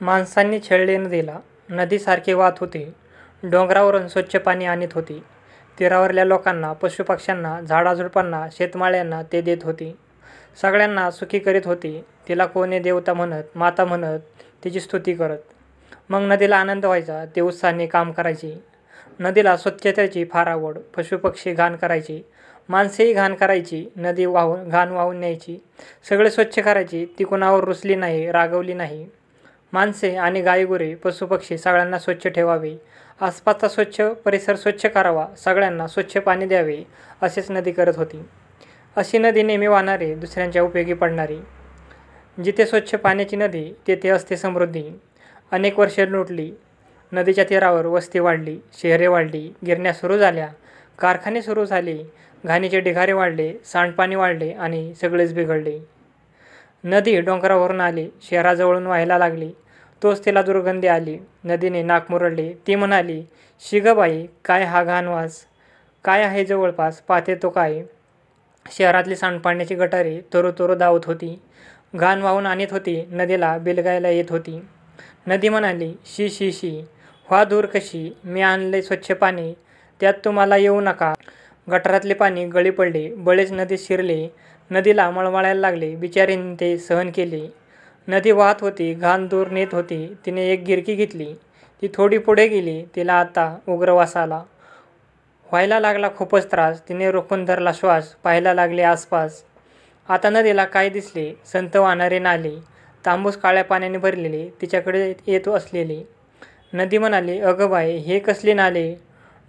माणसांनी छळले नदीला. नदी सारखी वाहत होती. डोंगरावरून स्वच्छ पाणी आणत होती. तीरावरल्या लोकांना, पशुपक्ष्यांना, झाडाझुडपांना, शेतमाळ्यांना ते देत होती. सगळ्यांना सुखी करीत होती. तिला कोणी देवता म्हणत, माता म्हणत, तिची स्तुती करत. मग नदीला आनंद व्हायचा. ते उत्साहाने काम करायचे. नदीला स्वच्छतेची फार आवड. पशुपक्षी घाण करायचे. माणसेही घाण करायची. नदी घाण वाहून न्यायची. सगळे स्वच्छ करायची. ती कुणावर रुसली नाही, रागवली नाही. माणसे आणि गायीगुरे, पशुपक्षी सगळ्यांना स्वच्छ ठेवावे. आसपासचा स्वच्छ परिसर स्वच्छ करावा. सगळ्यांना स्वच्छ पाणी द्यावे. असेच नदी करत होती. अशी नदी नेहमी वाहणारी, दुसऱ्यांच्या उपयोगी पडणारी. जिथे स्वच्छ पाण्याची नदी, तेथे असते समृद्धी. अनेक वर्षे लोटली. नदीच्या तीरावर वस्ती वाढली. शहरे वाढली. गिरण्या सुरू झाल्या. कारखाने सुरू झाले. घाणीचे ढिगारे वाढले. सांडपाणी वाढले आणि सगळेच बिघडले. नदी डोंगरावरून आली. शहराजवळून व्हायला लागली. तोच तिला दुर्गंधी आली. नदीने नाक मुरडले. ती म्हणाली, शी ग बाई, काय हा घाण वास? काय आहे जवळपास? पाहते तो काय? शहरातली सांडपाण्याची गटारे तरू धावत होती. घाण वाहून आणत होती. नदीला बिलगायला येत होती. नदी म्हणाली, शी शी शी, व्हा दूर कशी. मी आणले स्वच्छ पाणी, त्यात तुम्हाला येऊ नका. गटारातले पाणी गळी पडले. बळेच नदीत शिरले. नदीला मळमळायला लागले. बिचारीने ते सहन केले. नदी वाहत होती. घाण दूर नेत होती. तिने एक गिरकी घेतली. ती थोडी पुढे गेली. तिला आता उग्र वास आला. व्हायला लागला खूपच त्रास. तिने रोखून धरला श्वास. पाहायला लागले आसपास. आता नदीला काय दिसले? संत वाहणारे नाले, तांबूस काळ्या पाण्याने भरलेले, तिच्याकडे येत असलेले. नदी म्हणाली, अगं बाई, हे कसले नाले?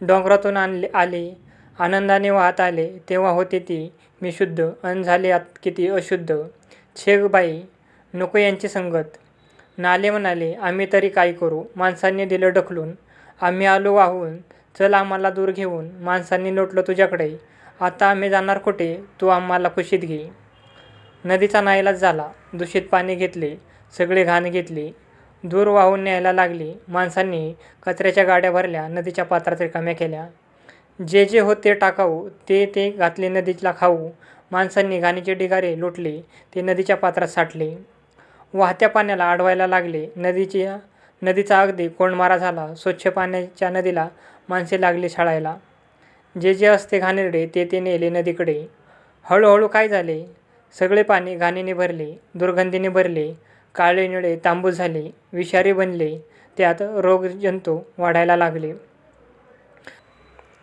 डोंगरातून आले, आनंदाने वाहत आले. तेव्हा होते ती मी शुद्ध, अन झाले किती अशुद्ध. छे बाई, नको यांची संगत. नाले म्हणाले, आम्ही तरी काय करू? माणसांनी दिलं ढकलून. आम्ही आलो वाहून. चल आम्हाला दूर घेऊन. माणसांनी लोटलं तुझ्याकडे. आता आम्ही जाणार कुठे? तू आम्हाला कुशीत घे. नदीचा नाईलाज झाला. दूषित पाणी घेतले. सगळे घाण घेतली. दूर वाहून न्यायला लागली. माणसांनी कचऱ्याच्या गाड्या भरल्या. नदीच्या पात्रात रिकाम्या केल्या. जे जे होते टाकाऊ, ते घातले नदीला खाऊ. माणसांनी घाणीचे ढिगारे लोटले. ते नदीच्या पात्रात साठले. वाहत्या पाण्याला अडवायला लागले. नदीचा अगदी कोंडमारा झाला. स्वच्छ पाण्याच्या नदीला माणसे लागली छळायला. जे जे असते घाणेरडे, ते नेले नदीकडे. हळूहळू काय झाले? सगळे पाणी घाणीने भरले. दुर्गंधीने भरले. काळे निळे तांबूस झाले. विषारी बनले. त्यात रोगजंतू वाढायला लागले.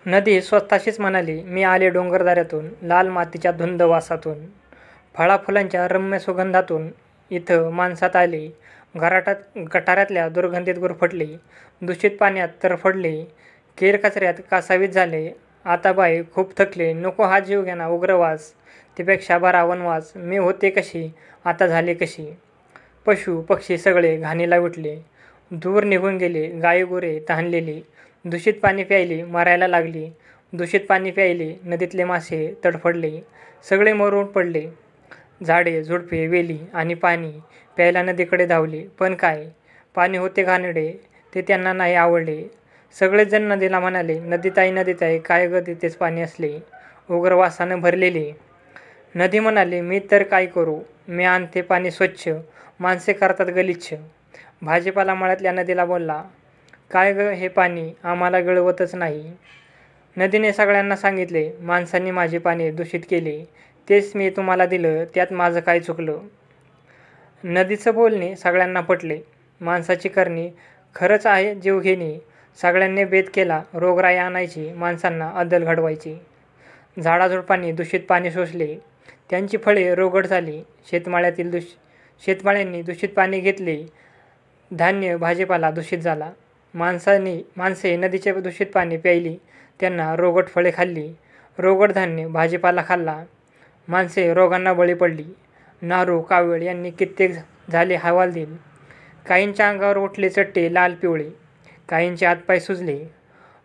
नदी स्वतःशीच म्हणाली, मी आले डोंगरदऱ्यातून, लाल मातीच्या धुंद वासातून, फळाफुलांच्या रम्य सुगंधातून. इथं माणसात आले. गटारातल्या दुर्गंधीत गुरफटले. दूषित पाण्यात तरफडले. केर कचऱ्यात कासावीस झाले. आता बाई, खूप थकले. नको हा जीव घेणा उग्र वास. त्यापेक्षा बरा वनवास. मी होते कशी, आता झाले कशी. पशु पक्षी सगळे घाणीला विटले. दूर निघून गेले. गायीगुरे तहानलेली दूषित पाणी प्यायली मरायला लागली. दूषित पाणी प्यायले. नदीतले मासे तडफडले. सगळे मरून पडले. झाडे, झुडपे, वेली आणि पाणी प्यायला नदीकडे धावले. पण काय? पाणी होते घाणेरडे. ते त्यांना नाही आवडले. सगळेच जण नदीला म्हणाले, नदीताई, काय ग तिथेच पाणी असले, उग्र वासानं भरलेले. नदी म्हणाली, मी तर काय करू? मी आणते पाणी स्वच्छ, माणसे करतात गलिच्छ. भाजीपाला मळ्यातल्या नदीला बोलला, काय ग हे पाणी आम्हाला गिळवतच नाही. नदीने सगळ्यांना सांगितले, माणसांनी माझे पाणी दूषित केले. तेच मी तुम्हाला दिलं. त्यात माझं काय चुकलं? नदीचं बोलणे सगळ्यांना पटले. माणसाची करणी खरंच आहे जीवघेणी. सगळ्यांनी बेत केला. रोगराई आणायची. माणसांना अद्दल घडवायची. झाडाझुडपांनी दूषित पाणी शोषले. त्यांची फळे रोगट झाली. शेतमाळ्यांनी दूषित पाणी घेतले. धान्य, भाजीपाला दूषित झाला. माणसे नदीचे दूषित पाणी प्यायली. त्यांना रोगट फळे खाल्ली. रोगट धान्य, भाजीपाला खाल्ला. माणसे रोगांना बळी पडली. नारू, कावळ यांनी कित्येक झाले हवालदिल. काहींच्या अंगावर उठले चट्टे लाल पिवळे. काहींचे हातपाय सुजले.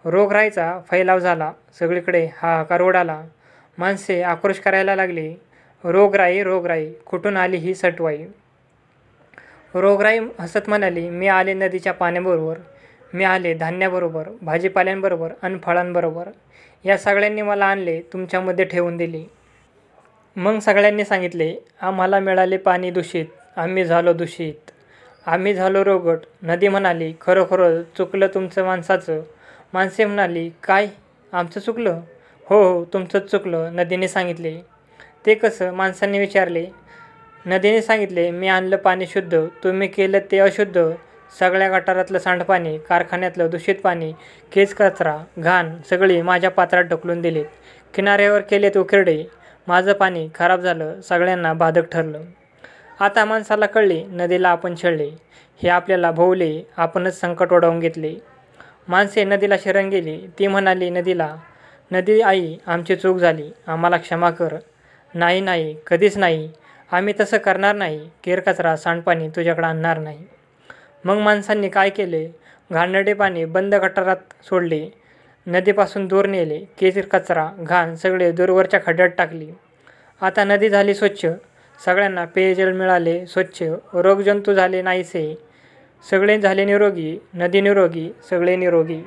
रोगराईचा फैलाव झाला. सगळीकडे हाहाकार उडाला. माणसे आक्रोश करायला लागले, रोगराई, कुठून आली ही सटवाई? रोगराई हसत म्हणाली, मी आले नदीच्या पाण्याबरोबर. मी आले धान्याबरोबर, भाजीपाल्यांबरोबर अन फळांबरोबर. या सगळ्यांनी मला आणले, तुमच्यामध्ये ठेवून दिले. मग सगळ्यांनी सांगितले, आम्हाला मिळाले पाणी दूषित, आम्ही झालो दूषित. आम्ही झालो रोगट. नदी म्हणाली, खरोखर चुकलं तुमचं माणसाचं. माणसे म्हणाली, काय? आमचं चुकलं? हो हो, तुमचंच चुकलं, नदीने सांगितले. ते कसं? माणसांनी विचारले. नदीने सांगितले, मी आणलं पाणी शुद्ध, तुम्ही केलं ते अशुद्ध. सगळ्या गटारातलं सांडपाणी, कारखान्यातलं दूषित पाणी, केस कचरा, घाण सगळी माझ्या पात्रात ढकलून दिलीत. किनाऱ्यावर केलेत उकिरडे. माझं पाणी खराब झालं, सगळ्यांना बाधक ठरलं. आता माणसाला कळले, नदीला आपण छळले. हे आपल्याला भोवले, आपणच संकट ओढावून घेतले. माणसे नदीला शरण गेली. ती म्हणाली नदीला, नदी आई, आमची चूक झाली, आम्हाला क्षमा कर. नाही नाही, कधीच नाही. आम्ही तसं करणार नाही. केरकचरा, सांडपाणी तुझ्याकडे आणणार नाही. मग माणसांनी काय केले? घाणेरडे पाणी बंद गटारात सोडले. नदीपासून दूर नेले. कचरा, घाण सगळे दूरवरच्या खड्ड्यात टाकली. आता नदी झाली स्वच्छ. सगळ्यांना पेयजल मिळाले स्वच्छ. रोगजंतू झाले नाहीसे. सगळे झाले निरोगी. नदी निरोगी, सगळे निरोगी.